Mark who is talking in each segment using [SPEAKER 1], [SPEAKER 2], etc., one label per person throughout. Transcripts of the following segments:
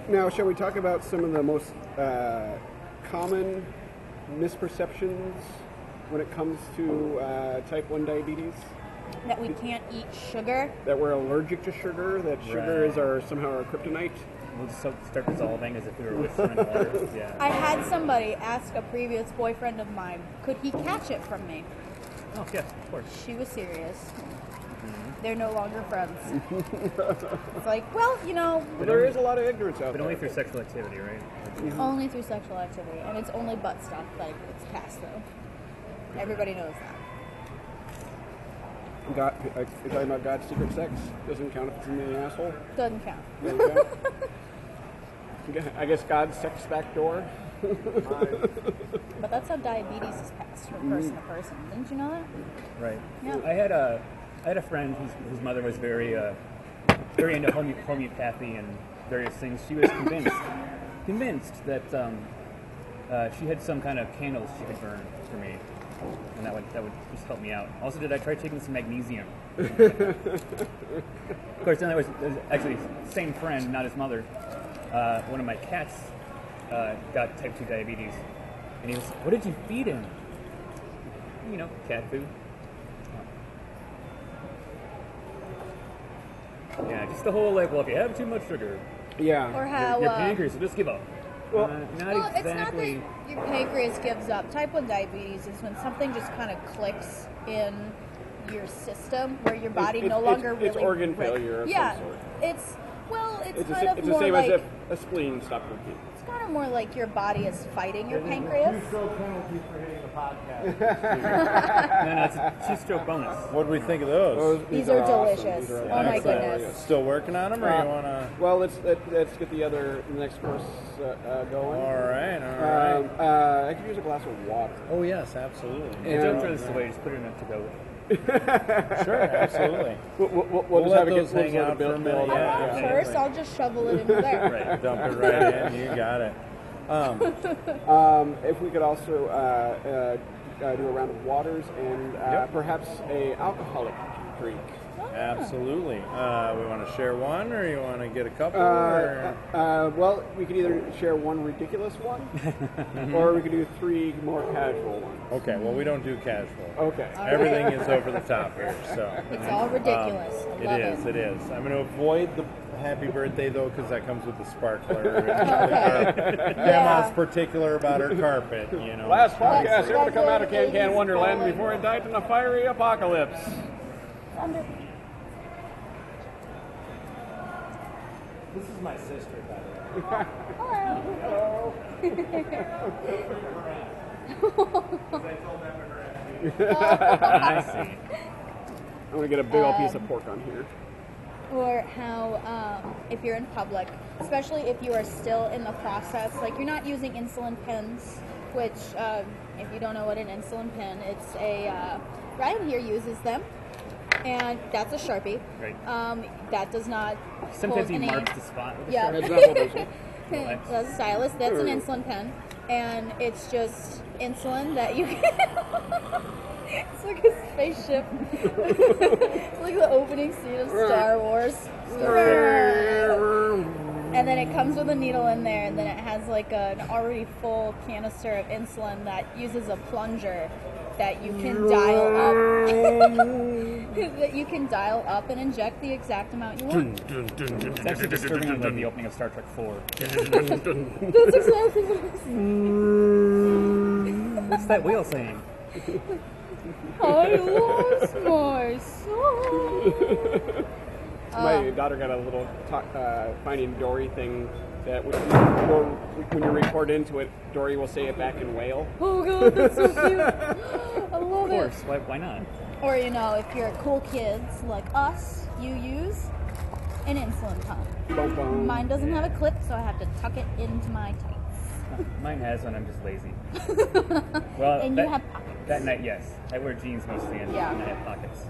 [SPEAKER 1] Now, shall we talk about some of the most common misperceptions when it comes to type 1 diabetes?
[SPEAKER 2] That we can't eat sugar.
[SPEAKER 1] That we're allergic to sugar, that sugar is somehow our kryptonite.
[SPEAKER 3] We'll just start dissolving as if we were whispering water. Yeah.
[SPEAKER 2] I had somebody ask a previous boyfriend of mine, could he catch it from me?
[SPEAKER 3] Oh, yeah, of course.
[SPEAKER 2] She was serious. Mm-hmm. They're no longer friends. It's like, well, you know...
[SPEAKER 1] But there is a lot of ignorance out there.
[SPEAKER 3] But only through sexual activity, right?
[SPEAKER 2] Mm-hmm. Only through sexual activity. And it's only butt stuff. Like, it's past, though. Everybody knows that.
[SPEAKER 1] God, you're talking about God's secret sex? Doesn't count if it's in the asshole?
[SPEAKER 2] Doesn't count.
[SPEAKER 1] Doesn't count? I guess God's sex back door.
[SPEAKER 2] But that's how diabetes is passed from person to person. Didn't you know that?
[SPEAKER 3] Right.
[SPEAKER 2] Yeah.
[SPEAKER 3] I had a friend whose mother was very into homeopathy and various things. She was convinced that she had some kind of candles she could burn for me, and that would just help me out. Also, did I try taking some magnesium? Of course, then there was actually the same friend, not his mother. One of my cats got type 2 diabetes, and he was, what did you feed him? You know, cat food. Yeah, just the whole like, well, if you have too much sugar,
[SPEAKER 2] or how
[SPEAKER 3] your pancreas will just give up.
[SPEAKER 1] Well,
[SPEAKER 3] not exactly.
[SPEAKER 2] It's not that your pancreas gives up. Type 1 diabetes is when something just kind of clicks in your system, where your body no longer really...
[SPEAKER 1] It's organ failure of some sort.
[SPEAKER 2] It's
[SPEAKER 1] It's
[SPEAKER 2] kind of
[SPEAKER 1] the
[SPEAKER 2] more
[SPEAKER 1] same
[SPEAKER 2] like...
[SPEAKER 1] as if a spleen stopped working.
[SPEAKER 2] It's kind of more like your body is fighting your pancreas.
[SPEAKER 4] Two-stroke penalty for hitting the podcast.
[SPEAKER 3] No, it's a 2-stroke bonus.
[SPEAKER 4] What do we think of those?
[SPEAKER 2] These are
[SPEAKER 1] awesome.
[SPEAKER 2] delicious.
[SPEAKER 1] These are
[SPEAKER 2] Oh my
[SPEAKER 1] excellent.
[SPEAKER 2] goodness.
[SPEAKER 4] Still working on them, or you want to?
[SPEAKER 1] Well, let's get the next course going.
[SPEAKER 4] All right.
[SPEAKER 1] I could use a glass of water.
[SPEAKER 4] Oh yes, absolutely.
[SPEAKER 3] And don't throw this away. Just put it in a to-go.
[SPEAKER 4] Sure, absolutely.
[SPEAKER 1] We'll just
[SPEAKER 4] let
[SPEAKER 1] have it
[SPEAKER 4] those
[SPEAKER 1] get
[SPEAKER 4] hang out for a minute.
[SPEAKER 2] I'm
[SPEAKER 4] Yeah,
[SPEAKER 2] on first. I'll just shovel it into there.
[SPEAKER 3] Right.
[SPEAKER 4] Dump it right in. You got it.
[SPEAKER 1] If we could also do a round of waters and perhaps a alcoholic drink.
[SPEAKER 4] Absolutely. We want to share one, or you want to get a couple? Or?
[SPEAKER 1] Well, we could either share one ridiculous one, or we could do 3 more casual ones.
[SPEAKER 4] Okay. Well, we don't do casual.
[SPEAKER 1] Okay.
[SPEAKER 4] Everything is over the top here, so
[SPEAKER 2] It's all ridiculous. I love
[SPEAKER 4] it is. I'm going to avoid the happy birthday though, because that comes with the sparkler. Grandma's particular about her carpet, you know.
[SPEAKER 1] Last podcast, here to come out of Can Wonderland before it died in a fiery apocalypse.
[SPEAKER 4] This is my sister, by the way.
[SPEAKER 2] Hello.
[SPEAKER 3] I see.
[SPEAKER 1] I'm going to get a big old piece of pork on here.
[SPEAKER 2] Or how, if you're in public, especially if you are still in the process, like you're not using insulin pens, which, if you don't know what an insulin pen, it's a, Ryan here uses them, and that's a Sharpie.
[SPEAKER 3] Right.
[SPEAKER 2] That does not
[SPEAKER 3] Sometimes
[SPEAKER 2] hold
[SPEAKER 3] he
[SPEAKER 2] any...
[SPEAKER 3] marks the spot with a
[SPEAKER 2] Yeah.
[SPEAKER 3] Sharpie.
[SPEAKER 2] That's a stylus. That's an insulin pen, and it's just insulin that you can... It's like a spaceship. It's like the opening scene of Star Wars. And then it comes with a needle in there, and then it has like an already full canister of insulin that uses a plunger that you can dial up. That you can dial up and inject the exact amount you want.
[SPEAKER 3] It's actually disturbing like the opening of Star Trek 4.
[SPEAKER 2] That's exactly what it is.
[SPEAKER 3] What's that whale saying?
[SPEAKER 2] I lost my son.
[SPEAKER 1] My daughter got a little Finding Dory thing that when you record into it, Dory will say it back in whale.
[SPEAKER 2] Oh god, that's so cute. I love
[SPEAKER 3] Of
[SPEAKER 2] it.
[SPEAKER 3] course, why not?
[SPEAKER 2] Or, you know, if you're cool kids like us, you use an insulin pump.
[SPEAKER 1] Boom, boom.
[SPEAKER 2] Mine doesn't have a clip, so I have to tuck it into my tights.
[SPEAKER 3] Mine has one, I'm just lazy. Well,
[SPEAKER 2] And you have pockets.
[SPEAKER 3] That night, yes. I wear jeans mostly, and
[SPEAKER 2] Yeah.
[SPEAKER 3] I have pockets.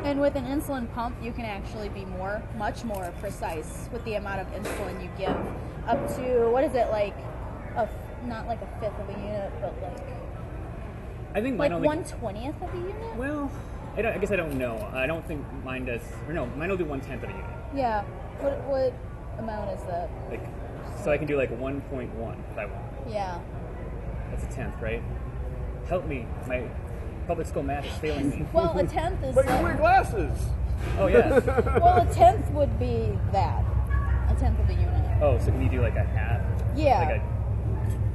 [SPEAKER 2] And with an insulin pump, you can actually be much more precise with the amount of insulin you give. Up to, what is it, like, not like a fifth of a unit, but like...
[SPEAKER 3] I think mine
[SPEAKER 2] Like
[SPEAKER 3] only...
[SPEAKER 2] 1/20th of a unit?
[SPEAKER 3] Well, I guess I don't know. I don't think mine does... Or no, mine will do 1/10 of a unit.
[SPEAKER 2] Yeah. What amount is that?
[SPEAKER 3] Like So I can do like 1.1 if I want.
[SPEAKER 2] Yeah.
[SPEAKER 3] That's a tenth, right? Help me. My public school math is failing me.
[SPEAKER 2] Well, a tenth is.
[SPEAKER 1] But you wear glasses.
[SPEAKER 3] Oh, yeah.
[SPEAKER 2] Well, a tenth would be that. A tenth of a unit.
[SPEAKER 3] Oh, so can you do like a half?
[SPEAKER 2] Yeah.
[SPEAKER 3] Like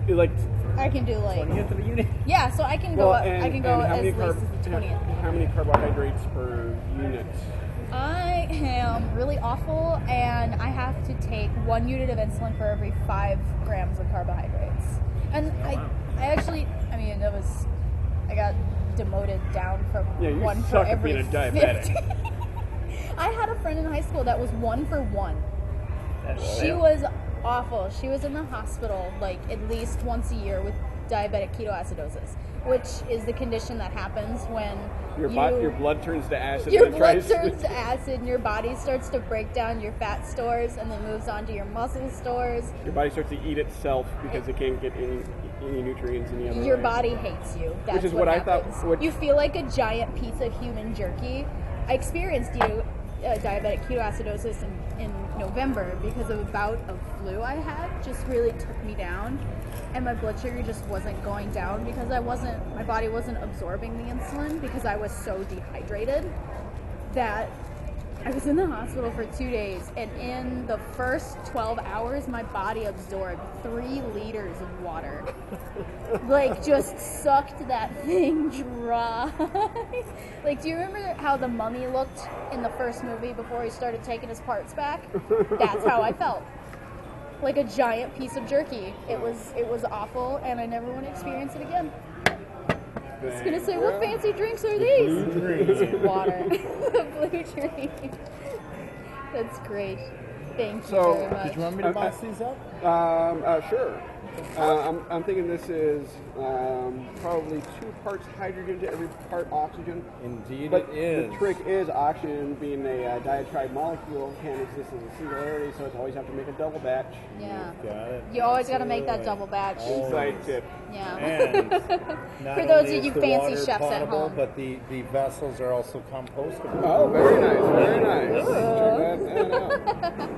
[SPEAKER 1] You like,
[SPEAKER 2] I can do
[SPEAKER 3] a
[SPEAKER 2] like.
[SPEAKER 3] 20th of a unit?
[SPEAKER 2] Yeah, so I can go.
[SPEAKER 1] well,
[SPEAKER 2] Up, I can go
[SPEAKER 1] how
[SPEAKER 2] as
[SPEAKER 1] many
[SPEAKER 2] least as the 20th.
[SPEAKER 1] how many carbohydrates per unit?
[SPEAKER 2] I am really awful, and I have to take 1 unit of insulin for every 5 grams of carbohydrates. And
[SPEAKER 3] wow.
[SPEAKER 2] I actually, I mean, I got demoted down from
[SPEAKER 1] Yeah, you
[SPEAKER 2] 1 for
[SPEAKER 1] suck at
[SPEAKER 2] every
[SPEAKER 1] being a diabetic.
[SPEAKER 2] 50. I had a friend in high school that was 1 for 1. She
[SPEAKER 3] Yeah.
[SPEAKER 2] was awful. She was in the hospital like at least once a year with diabetic ketoacidosis, which is the condition that happens when
[SPEAKER 1] Your blood turns to acid.
[SPEAKER 2] your
[SPEAKER 1] and it
[SPEAKER 2] blood
[SPEAKER 1] tries
[SPEAKER 2] turns to acid and your body starts to break down your fat stores and then moves on to your muscle stores.
[SPEAKER 1] Your body starts to eat itself because it can't get any nutrients any other
[SPEAKER 2] Your
[SPEAKER 1] way.
[SPEAKER 2] body hates you. That's
[SPEAKER 1] Which is
[SPEAKER 2] what
[SPEAKER 1] what I thought
[SPEAKER 2] happens.
[SPEAKER 1] would-
[SPEAKER 2] You feel like a giant piece of human jerky. I experienced diabetic ketoacidosis in November because of a bout of flu I had. Just really took me down, and my blood sugar just wasn't going down because my body wasn't absorbing the insulin because I was so dehydrated that I was in the hospital for 2 days, and in the first 12 hours, my body absorbed 3 liters of water. Like, just sucked that thing dry. Like, do you remember how the mummy looked in the first movie before he started taking his parts back? That's how I felt. Like a giant piece of jerky. It was awful, and I never want to experience it again. I was gonna say, what fancy drinks are these? Water. The blue drink. That's great. Thank you
[SPEAKER 1] So,
[SPEAKER 2] very much.
[SPEAKER 4] Did you want me to boss these up?
[SPEAKER 1] Sure. I'm thinking this is probably 2 parts hydrogen to every part oxygen.
[SPEAKER 4] Indeed
[SPEAKER 1] But
[SPEAKER 4] it is.
[SPEAKER 1] the trick is oxygen being a diatribe molecule can't exist as a singularity, so it's always have to make a double batch.
[SPEAKER 2] Yeah.
[SPEAKER 4] Got it.
[SPEAKER 2] You always got to make that double batch.
[SPEAKER 1] Inside tip.
[SPEAKER 2] Yeah.
[SPEAKER 4] And not
[SPEAKER 2] For those
[SPEAKER 4] only
[SPEAKER 2] of you
[SPEAKER 4] is the
[SPEAKER 2] fancy
[SPEAKER 4] water
[SPEAKER 2] chefs at
[SPEAKER 4] potable,
[SPEAKER 2] home.
[SPEAKER 4] but the vessels are also compostable.
[SPEAKER 1] Oh, very nice, very nice. Check that out.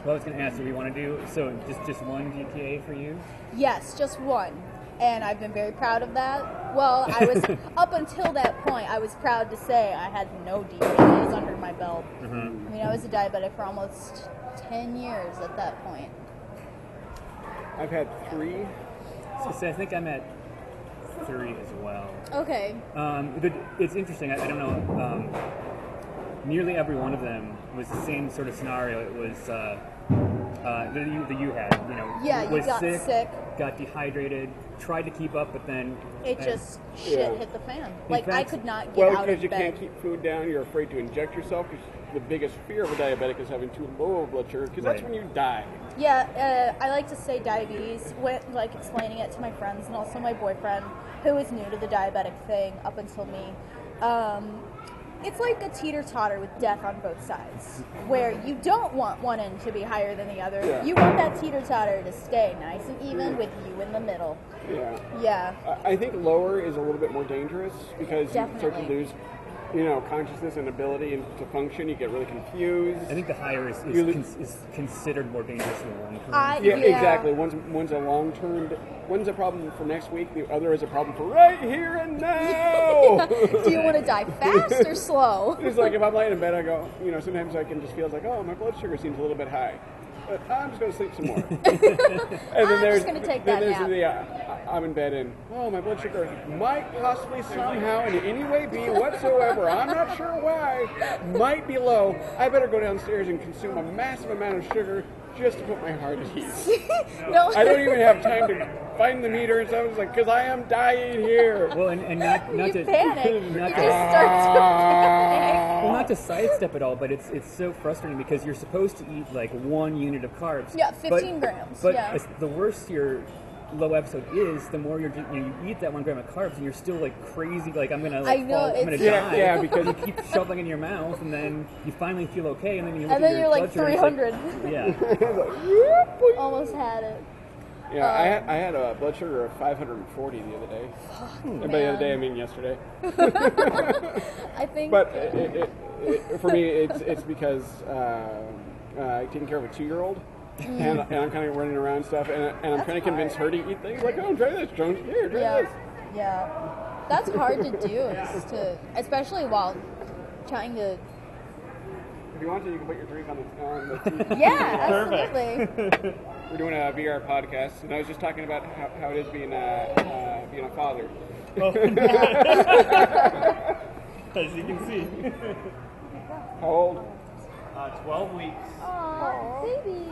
[SPEAKER 3] Well, I was going to ask, do we want to do, so just one GPA for you?
[SPEAKER 2] Yes, just 1. And I've been very proud of that. Well, I was, up until that point, I was proud to say I had no DPAs under my belt.
[SPEAKER 3] Mm-hmm.
[SPEAKER 2] I mean, I was a diabetic for almost 10 years at that point.
[SPEAKER 1] I've had 3.
[SPEAKER 3] So I think I'm at 3 as well.
[SPEAKER 2] Okay.
[SPEAKER 3] It's interesting. I don't know. Nearly every one of them was the same sort of scenario. It was that you had. You know,
[SPEAKER 2] Yeah, you
[SPEAKER 3] was
[SPEAKER 2] got sick.
[SPEAKER 3] got dehydrated, tried to keep up, but then
[SPEAKER 2] It just
[SPEAKER 1] Yeah.
[SPEAKER 2] hit the fan. Like, I
[SPEAKER 3] fact-
[SPEAKER 2] could not get
[SPEAKER 1] Well,
[SPEAKER 2] out
[SPEAKER 1] because
[SPEAKER 2] of
[SPEAKER 1] you
[SPEAKER 2] bed.
[SPEAKER 1] can't keep food down, you're afraid to inject yourself. Because the biggest fear of a diabetic is having too low of blood sugar, because that's
[SPEAKER 3] Right.
[SPEAKER 1] when you die.
[SPEAKER 2] Yeah, I like to say diabetes, like explaining it to my friends and also my boyfriend, who is new to the diabetic thing up until me. It's like a teeter-totter with death on both sides, where you don't want one end to be higher than the other.
[SPEAKER 1] Yeah.
[SPEAKER 2] You want that teeter-totter to stay nice and even with you in the middle.
[SPEAKER 1] Yeah.
[SPEAKER 2] Yeah.
[SPEAKER 1] I think lower is a little bit more dangerous because you start to
[SPEAKER 2] Definitely.
[SPEAKER 1] lose, consciousness and ability to function. You get really confused.
[SPEAKER 3] I think the higher is
[SPEAKER 1] You-
[SPEAKER 3] considered more dangerous than the long term.
[SPEAKER 1] Yeah, exactly. One's a long term. One's a problem for next week. The other is a problem for right here and now.
[SPEAKER 2] Do you want to die fast or slow?
[SPEAKER 1] It's like if I'm laying in bed, I go. Sometimes I can just feel like, oh, my blood sugar seems a little bit high. But I'm just going to sleep some more. And
[SPEAKER 2] I'm just gonna take that nap.
[SPEAKER 1] I'm in bed and, my blood sugar might possibly somehow in any way be whatsoever, I'm not sure why, might be low. I better go downstairs and consume a massive amount of sugar just to put my heart at ease.
[SPEAKER 2] No.
[SPEAKER 1] I don't even have time to find the meter and stuff. It's like, because I am dying here.
[SPEAKER 3] Well, and not
[SPEAKER 2] You
[SPEAKER 3] to
[SPEAKER 2] panic. You
[SPEAKER 3] not
[SPEAKER 2] just
[SPEAKER 3] to
[SPEAKER 2] start to panic.
[SPEAKER 3] well, not to sidestep it all, but it's so frustrating because you're supposed to eat like 1 unit of carbs.
[SPEAKER 2] Yeah, 15 grams,
[SPEAKER 3] But
[SPEAKER 2] yeah.
[SPEAKER 3] the worse your low episode is, the more you eat that 1 gram of carbs, and you're still like crazy. Like I'm gonna,
[SPEAKER 2] I know,
[SPEAKER 3] fall, I'm gonna
[SPEAKER 2] it's-
[SPEAKER 3] die.
[SPEAKER 1] Yeah, because-
[SPEAKER 3] you keep shoveling in your mouth, and then you finally feel okay, and then you look
[SPEAKER 2] And
[SPEAKER 3] at
[SPEAKER 2] then
[SPEAKER 3] your
[SPEAKER 2] you're like
[SPEAKER 3] blood sugar, and
[SPEAKER 2] 300.
[SPEAKER 3] it's
[SPEAKER 1] Yeah,
[SPEAKER 2] Almost had it.
[SPEAKER 1] I had a blood sugar of 540 the other day. And by the other day, I mean yesterday.
[SPEAKER 2] I think.
[SPEAKER 1] But for me, it's because taking care of a 2-year-old. And I'm kind of running around and stuff, and I'm trying to convince her to eat things. Like, oh, try this, Joan. Here, try this.
[SPEAKER 2] Yeah. That's hard to do, especially while trying to...
[SPEAKER 1] If you want to, you can put your drink on the TV.
[SPEAKER 2] Yeah, absolutely.
[SPEAKER 1] We're doing a VR podcast, and I was just talking about how it is being a father.
[SPEAKER 3] Oh. As you can see.
[SPEAKER 1] How old?
[SPEAKER 3] 12 weeks.
[SPEAKER 2] Aww, baby.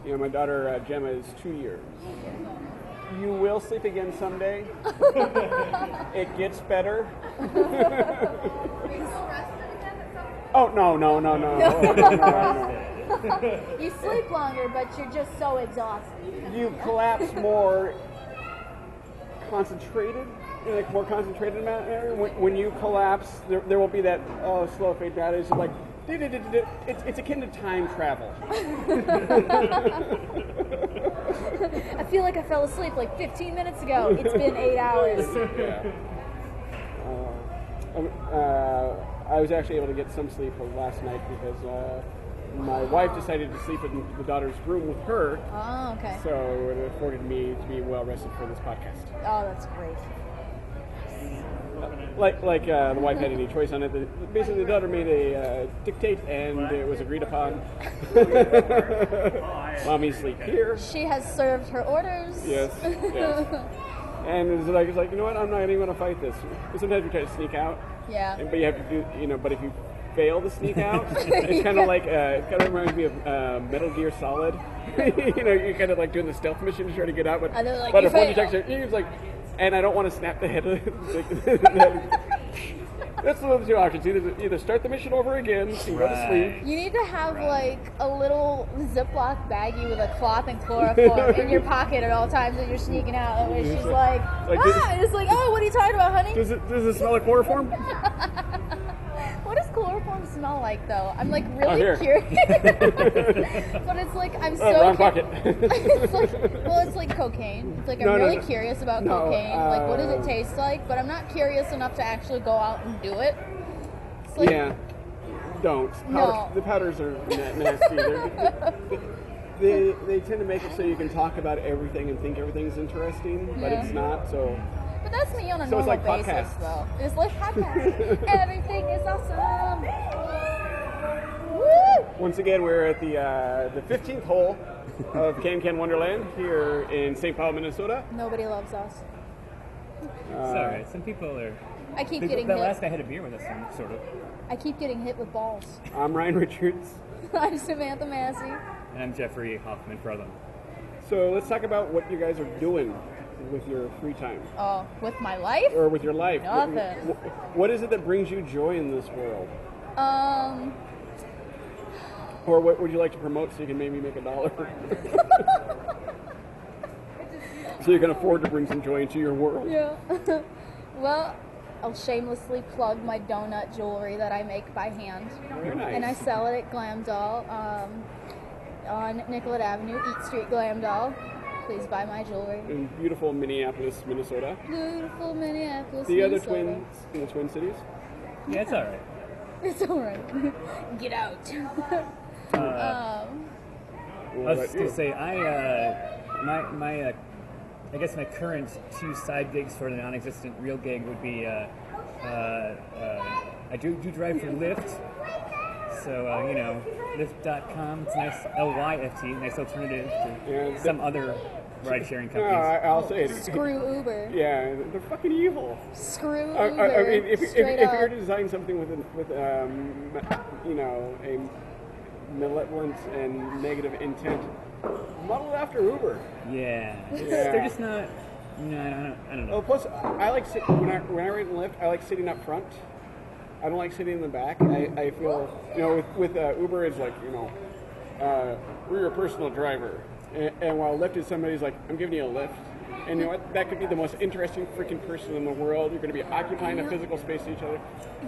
[SPEAKER 1] Yeah, my daughter Gemma is 2 years. You will sleep again someday. It gets better. Oh, no.
[SPEAKER 2] You sleep longer, but you're just so exhausted.
[SPEAKER 1] You collapse more concentrated, in a more concentrated manner. When you collapse, there will be that slow fade down. It's like, it's akin to time travel.
[SPEAKER 2] I feel like I fell asleep like 15 minutes ago. It's been 8 hours.
[SPEAKER 1] Yeah. I was actually able to get some sleep last night because my wife decided to sleep in the daughter's room with her.
[SPEAKER 2] Oh, okay.
[SPEAKER 1] So it afforded me to be well rested for this podcast.
[SPEAKER 2] Oh, that's great.
[SPEAKER 1] Like the wife had any choice on it. Basically, the daughter made a dictate, and it was agreed upon. Mommy sleep here.
[SPEAKER 2] She has served her orders.
[SPEAKER 1] Yes. And it's like, you know what? I'm not even going to fight this. Sometimes we try to sneak out.
[SPEAKER 2] Yeah.
[SPEAKER 1] But you have to do, but if you fail to sneak out, it's kind of like, it kind of reminds me of Metal Gear Solid. You're kind of like doing the stealth mission to try to get out, but if one detects it, he's like, and I don't want to snap the head of it. That's one of the two options. Either start the mission over again and go to sleep.
[SPEAKER 2] You need to have like a little Ziploc baggie with a cloth and chloroform in your pocket at all times when you're sneaking out. That way she's like it's like, oh, what are you talking about, honey?
[SPEAKER 1] Does it smell like chloroform?
[SPEAKER 2] What does chloroform smell like, though? I'm like really curious. But it's like I'm so
[SPEAKER 1] wrong pocket.
[SPEAKER 2] it's like cocaine. It's like I'm really curious about cocaine. Like, what does it taste like? But I'm not curious enough to actually go out and do it. It's like,
[SPEAKER 1] don't. The powders are nasty. They tend to make it so you can talk about everything and think everything's interesting, but it's not. So.
[SPEAKER 2] But that's me on a normal basis,
[SPEAKER 1] podcasts.
[SPEAKER 2] though. It's like podcasts. Everything is awesome. Woo!
[SPEAKER 1] Once again, we're at the 15th hole of Can Wonderland here in St. Paul, Minnesota.
[SPEAKER 2] Nobody loves us.
[SPEAKER 3] It's alright. Some people are...
[SPEAKER 2] I keep getting
[SPEAKER 3] that
[SPEAKER 2] hit.
[SPEAKER 3] last guy had a beer with us, sort of.
[SPEAKER 2] I keep getting hit with balls.
[SPEAKER 1] I'm Ryan Richards.
[SPEAKER 2] I'm Samantha Massey.
[SPEAKER 3] And I'm Jeffrey Hoffman Frothem.
[SPEAKER 1] So let's talk about what you guys are doing with your free time.
[SPEAKER 2] Oh, with my life?
[SPEAKER 1] Or with your life.
[SPEAKER 2] Nothing.
[SPEAKER 1] What is it that brings you joy in this world? Or what would you like to promote so you can maybe make $1? So you can afford to bring some joy into your world.
[SPEAKER 2] Yeah. Well, I'll shamelessly plug my donut jewelry that I make by hand.
[SPEAKER 1] Very nice.
[SPEAKER 2] And I sell it at Glam Doll on Nicollet Avenue, Eat Street Glam Doll. Please buy my jewelry.
[SPEAKER 1] In beautiful Minneapolis, Minnesota.
[SPEAKER 2] Beautiful Minneapolis,
[SPEAKER 1] The other
[SPEAKER 2] Minnesota.
[SPEAKER 1] twins in the Twin Cities.
[SPEAKER 3] Yeah, it's alright.
[SPEAKER 2] It's alright. Get out.
[SPEAKER 3] I was just going to say, I guess my current 2 side gigs for the non-existent real gig would be, I do drive for Lyft. So, Lyft.com, it's a nice LYFT, nice alternative to some other ride-sharing companies.
[SPEAKER 1] I'll say it.
[SPEAKER 2] Screw Uber.
[SPEAKER 1] Yeah, they're fucking evil.
[SPEAKER 2] Screw Uber.
[SPEAKER 1] I mean, if
[SPEAKER 2] Straight
[SPEAKER 1] you're
[SPEAKER 2] up.
[SPEAKER 1] to design something with a malevolent and negative intent, model it after Uber.
[SPEAKER 3] Yeah. They're just not. I don't know.
[SPEAKER 1] Oh, plus, I like when I ride in Lyft, I like sitting up front. I don't like sitting in the back. I feel, with Uber, it's like, we're your personal driver. And while Lyft is somebody's like, I'm giving you a lift. And you know what? That could be the most interesting freaking person in the world. You're going to be occupying a physical space to each other.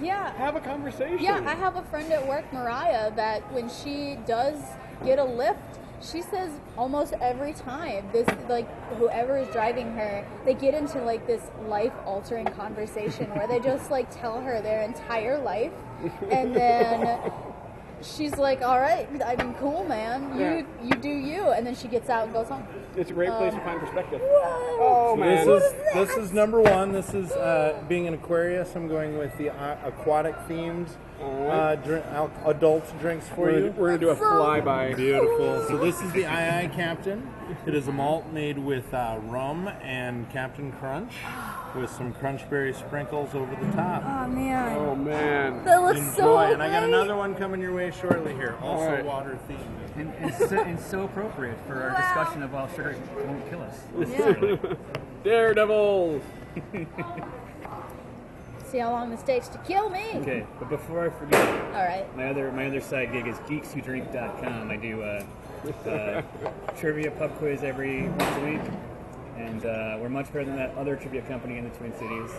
[SPEAKER 2] Yeah.
[SPEAKER 1] Have a conversation.
[SPEAKER 2] Yeah, I have a friend at work, Mariah, that when she does get a lift, She says almost every time this, like, whoever is driving her, they get into like this life-altering conversation where they just like tell her their entire life, and then she's like, "All right, I mean, cool, man. You do you," and then she gets out and goes home.
[SPEAKER 1] It's a great place to find perspective.
[SPEAKER 2] Whoa.
[SPEAKER 1] Oh man.
[SPEAKER 4] This is number one. This is being an Aquarius. I'm going with the aquatic themed adult drinks for you.
[SPEAKER 1] We're gonna do a flyby.
[SPEAKER 4] Beautiful. So this is the II Captain. It is a malt made with rum and Captain Crunch, with some crunch berry sprinkles over the top.
[SPEAKER 2] Oh man.
[SPEAKER 1] Oh man.
[SPEAKER 2] That looks
[SPEAKER 4] Enjoy.
[SPEAKER 2] so
[SPEAKER 4] And I got
[SPEAKER 2] great.
[SPEAKER 4] another one coming your way shortly here. Also
[SPEAKER 1] right.
[SPEAKER 4] water themed.
[SPEAKER 3] And so appropriate for our discussion of how sugar won't kill us.
[SPEAKER 2] Yeah.
[SPEAKER 1] Daredevils.
[SPEAKER 2] See how long this takes to kill me.
[SPEAKER 3] Okay, but before I forget,
[SPEAKER 2] All right.
[SPEAKER 3] my other side gig is geekswhodrink.com. I do trivia pub quiz every once a week, and we're much better than that other trivia company in the Twin Cities.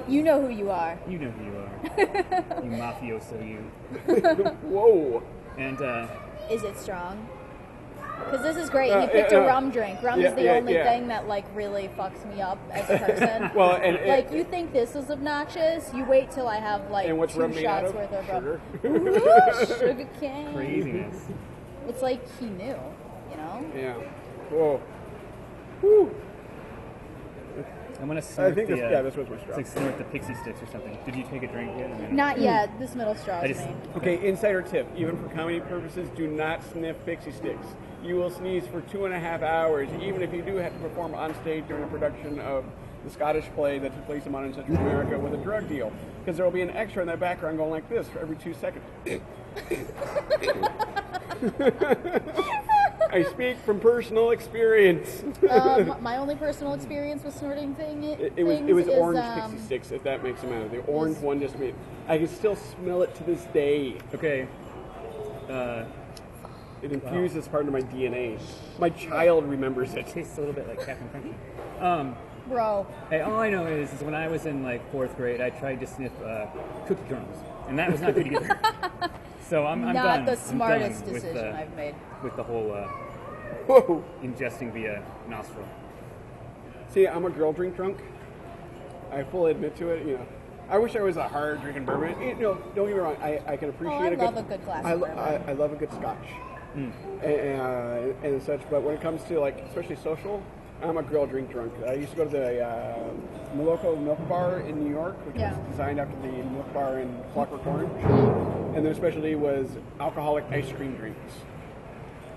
[SPEAKER 2] You know who you are.
[SPEAKER 3] You know who you are, you mafioso, you.
[SPEAKER 1] Whoa.
[SPEAKER 3] And
[SPEAKER 2] Is it strong? Because this is great. He picked a rum drink. Rum is the only thing that like really fucks me up as a person.
[SPEAKER 1] Well, and
[SPEAKER 2] like you think this is obnoxious, you wait till I have like
[SPEAKER 1] and what's
[SPEAKER 2] 2
[SPEAKER 1] rum made out
[SPEAKER 2] shots
[SPEAKER 1] of?
[SPEAKER 2] worth of rum.
[SPEAKER 1] Sugar.
[SPEAKER 2] Ooh, sugar cane.
[SPEAKER 3] craziness.
[SPEAKER 2] It's like he knew, you know.
[SPEAKER 1] Yeah. Whoa. Woo.
[SPEAKER 3] I'm gonna snort
[SPEAKER 1] I think
[SPEAKER 3] the,
[SPEAKER 1] this was my
[SPEAKER 3] it's
[SPEAKER 1] straw.
[SPEAKER 3] like snort the pixie sticks or something. Did you take a drink yet? I mean,
[SPEAKER 2] Not yet. This middle straw
[SPEAKER 3] I
[SPEAKER 2] is
[SPEAKER 3] just
[SPEAKER 2] me.
[SPEAKER 1] Okay, insider tip. Even for comedy purposes, do not sniff pixie sticks. You will sneeze for 2.5 hours, even if you do have to perform on stage during a production of the Scottish play that took place in modern Central America with a drug deal. Because there will be an extra in the background going like this for every 2 seconds. I speak from personal experience.
[SPEAKER 2] My only personal experience with snorting
[SPEAKER 1] It was orange pixie sticks, if that makes them matter. The orange one just made. I can still smell it to this day.
[SPEAKER 3] okay.
[SPEAKER 1] It infuses part of my DNA. My child remembers it.
[SPEAKER 3] Tastes a little bit like Captain Crunch.
[SPEAKER 2] Bro.
[SPEAKER 3] Hey, all I know is when I was in like 4th grade, I tried to sniff cookie crumbs, and that was not good either. So I'm
[SPEAKER 2] Not
[SPEAKER 3] done.
[SPEAKER 2] the
[SPEAKER 3] I'm
[SPEAKER 2] smartest
[SPEAKER 3] done with,
[SPEAKER 2] decision I've made.
[SPEAKER 3] with the whole
[SPEAKER 1] Whoa.
[SPEAKER 3] ingesting via nostril.
[SPEAKER 1] See, I'm a girl drink drunk. I fully admit to it. You know, I wish I was a hard drinking bourbon. You know, don't get me wrong. I can appreciate
[SPEAKER 2] I love a good glass of bourbon.
[SPEAKER 1] I love a good scotch and such. But when it comes to like, especially social, I'm a girl drink drunk. I used to go to the local milk bar in New York, which was designed after the milk bar in Clockwork Orange, and their specialty was alcoholic ice cream drinks.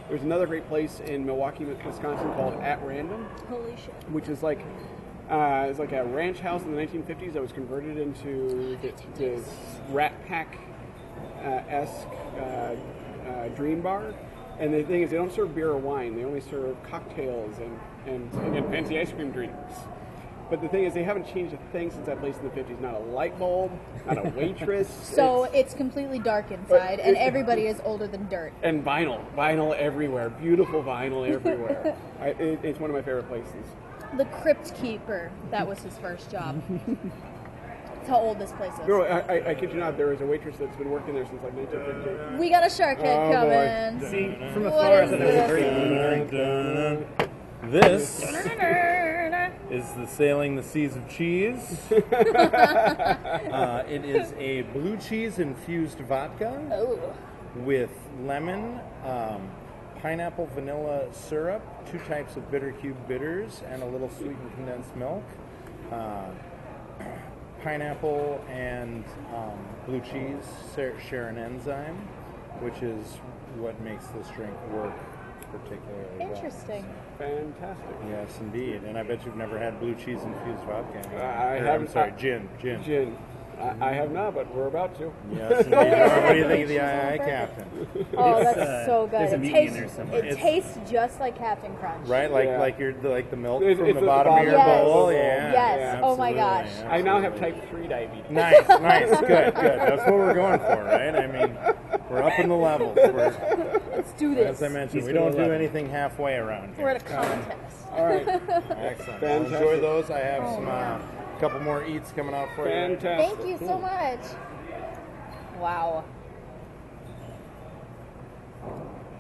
[SPEAKER 1] There's another great place in Milwaukee, Wisconsin called At Random,
[SPEAKER 2] Holy shit.
[SPEAKER 1] which is like it's like a ranch house in the 1950s that was converted into this Rat Pack esque dream bar. And the thing is, they don't serve beer or wine. They only serve cocktails and again, fancy ice cream drinks. But the thing is, they haven't changed a thing since that place in the 50s. Not a light bulb, not a waitress.
[SPEAKER 2] So it's completely dark inside, and everybody is older than dirt.
[SPEAKER 1] And vinyl everywhere. Beautiful vinyl everywhere. It's one of my favorite places.
[SPEAKER 2] The Crypt Keeper, that was his first job. That's how old this place is.
[SPEAKER 1] No, I kid you not. There was a waitress that's been working there since like 1950.
[SPEAKER 2] We got a shark head
[SPEAKER 1] Oh, boy.
[SPEAKER 2] coming.
[SPEAKER 3] See, from
[SPEAKER 2] What
[SPEAKER 3] afar, I
[SPEAKER 2] is
[SPEAKER 3] thought that was a
[SPEAKER 2] this?
[SPEAKER 3] very blue drink.
[SPEAKER 4] This is the Sailing the Seas of Cheese. It is a blue cheese infused vodka
[SPEAKER 2] Oh.
[SPEAKER 4] with lemon, pineapple vanilla syrup, 2 types of bitter cube bitters, and a little sweetened condensed milk. Pineapple and blue cheese share an enzyme, which is what makes this drink work particularly well.
[SPEAKER 2] Interesting.
[SPEAKER 1] Fantastic.
[SPEAKER 4] Yes, indeed. And I bet you've never had blue cheese infused vodka.
[SPEAKER 1] I
[SPEAKER 4] Or,
[SPEAKER 1] haven't.
[SPEAKER 4] I'm sorry, gin.
[SPEAKER 1] Gin. I have not, but we're about to.
[SPEAKER 4] Yes, indeed. What do you think of the II Captain?
[SPEAKER 2] Oh,
[SPEAKER 3] It's,
[SPEAKER 2] that's so good.
[SPEAKER 3] there's a
[SPEAKER 2] It
[SPEAKER 3] mutiny in
[SPEAKER 2] tastes,
[SPEAKER 3] there somewhere.
[SPEAKER 2] it tastes just like Captain Crunch.
[SPEAKER 4] Right, like
[SPEAKER 1] Yeah.
[SPEAKER 4] like the milk
[SPEAKER 1] It's
[SPEAKER 4] from
[SPEAKER 1] at
[SPEAKER 4] the
[SPEAKER 1] the
[SPEAKER 4] bottom of
[SPEAKER 1] bottom.
[SPEAKER 4] your
[SPEAKER 2] Yes.
[SPEAKER 4] bowl.
[SPEAKER 1] Yes.
[SPEAKER 4] Yeah.
[SPEAKER 2] Yes. Oh my gosh.
[SPEAKER 1] I now have type 3 diabetes.
[SPEAKER 4] Nice, good. That's what we're going for, right? I mean, we're up in the levels.
[SPEAKER 2] Let's do this.
[SPEAKER 4] As I mentioned,
[SPEAKER 3] He's
[SPEAKER 4] we don't do
[SPEAKER 3] 11.
[SPEAKER 4] anything halfway around
[SPEAKER 2] We're
[SPEAKER 4] here.
[SPEAKER 2] at a contest.
[SPEAKER 1] All right.
[SPEAKER 4] Excellent.
[SPEAKER 1] Fantastic.
[SPEAKER 4] Well, enjoy those. I have
[SPEAKER 2] Oh,
[SPEAKER 4] some
[SPEAKER 2] man.
[SPEAKER 4] couple more eats coming out for you.
[SPEAKER 1] Fantastic.
[SPEAKER 2] Thank you so much. Wow.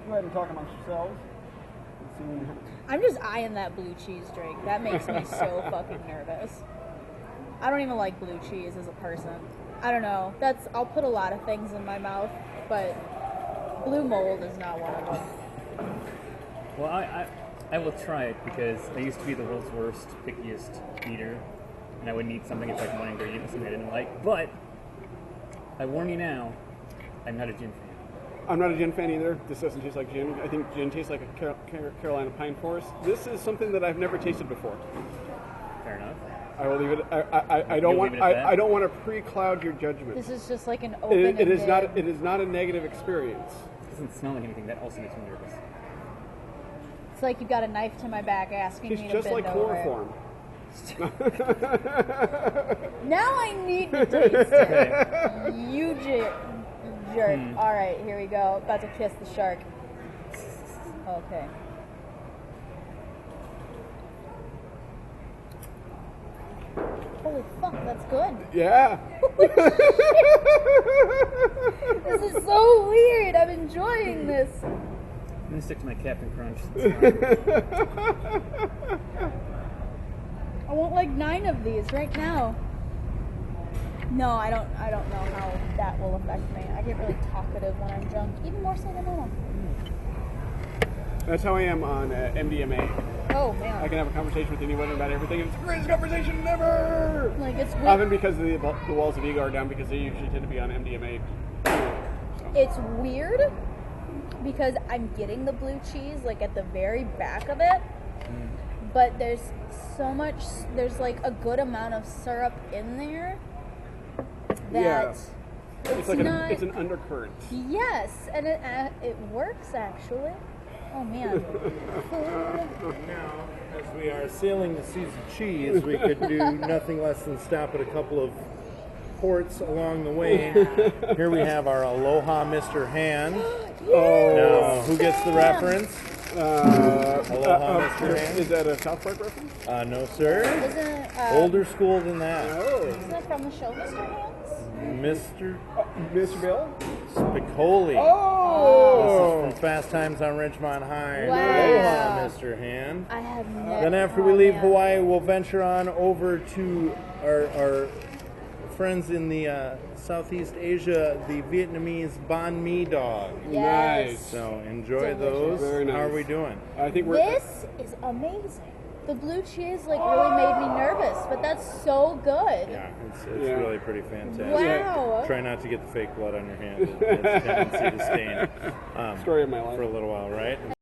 [SPEAKER 1] go ahead and talk amongst yourselves.
[SPEAKER 2] I'm just eyeing that blue cheese drink. That makes me so fucking nervous. I don't even like blue cheese as a person. I don't know. I'll put a lot of things in my mouth, but blue mold is not one of them.
[SPEAKER 3] Well, I will try it because I used to be the world's worst, pickiest eater, and I would eat something if like one ingredient was something I didn't like. But I warn you now, I'm not a gin fan.
[SPEAKER 1] I'm not a gin fan either. This doesn't taste like gin. I think gin tastes like a Carolina Pine Forest. This is something that I've never tasted before.
[SPEAKER 3] Fair enough.
[SPEAKER 1] I will leave it. I don't want. I don't want to pre-cloud your judgment.
[SPEAKER 2] This is just like an open.
[SPEAKER 1] It is not. It is not a negative experience.
[SPEAKER 3] It doesn't smell like anything. That also makes me nervous.
[SPEAKER 2] It's like you've got a knife to my back asking
[SPEAKER 1] It's
[SPEAKER 2] me to
[SPEAKER 1] just
[SPEAKER 2] bend
[SPEAKER 1] like
[SPEAKER 2] over.
[SPEAKER 1] chloroform.
[SPEAKER 2] Now I need to taste it. You jerk. All right, here we go. About to kiss the shark. Okay. Holy fuck, that's good.
[SPEAKER 1] Yeah.
[SPEAKER 2] This is so weird. I'm enjoying this.
[SPEAKER 3] I'm gonna stick to my Captain Crunch.
[SPEAKER 2] I want like 9 of these right now. No, I don't know how that will affect me. I get really talkative when I'm drunk, even more so than normal.
[SPEAKER 1] That's how I am on MDMA.
[SPEAKER 2] Oh man.
[SPEAKER 1] I can have a conversation with anyone about everything, and it's the greatest conversation ever.
[SPEAKER 2] Like it's weird.
[SPEAKER 1] Often because the walls of ego are down because they usually tend to be on MDMA. So.
[SPEAKER 2] It's weird because I'm getting the blue cheese like at the very back of it, but there's like a good amount of syrup in there that
[SPEAKER 1] It's like
[SPEAKER 2] not,
[SPEAKER 1] it's an undercurrent.
[SPEAKER 2] Yes, and it works actually. Oh man.
[SPEAKER 4] Now, as we are sailing the seas of cheese, we could do nothing less than stop at a couple of ports along the way. Here we have our Aloha Mr. Hand. Now, who gets the reference? Aloha Mr. Hand.
[SPEAKER 1] Is that a South Park reference?
[SPEAKER 4] No, sir.
[SPEAKER 2] Isn't it,
[SPEAKER 4] Older school than that.
[SPEAKER 2] Isn't it from the show Mr. Hands?
[SPEAKER 4] Mr.
[SPEAKER 1] Mr. Bill?
[SPEAKER 4] Spicoli.
[SPEAKER 1] Oh!
[SPEAKER 4] This is from Fast Times on Ridgemont High.
[SPEAKER 2] Wow.
[SPEAKER 4] Aloha, Mr. Hand.
[SPEAKER 2] I have never.
[SPEAKER 4] Then after we leave Hawaii, we'll venture on over to our friends in the Southeast Asia, the Vietnamese banh mi dog.
[SPEAKER 2] Yes.
[SPEAKER 1] Nice.
[SPEAKER 4] So enjoy
[SPEAKER 2] Delicious.
[SPEAKER 4] those.
[SPEAKER 1] Very nice.
[SPEAKER 4] How are we doing?
[SPEAKER 1] I think we're.
[SPEAKER 2] This is amazing. The blue cheese like really made me nervous, but that's so good.
[SPEAKER 4] Yeah, it's
[SPEAKER 1] Yeah.
[SPEAKER 4] really pretty fantastic.
[SPEAKER 2] Wow.
[SPEAKER 4] Try not to get the fake blood on your hand. It's a tendency to stain
[SPEAKER 1] Story of my life.
[SPEAKER 4] for a little while, right?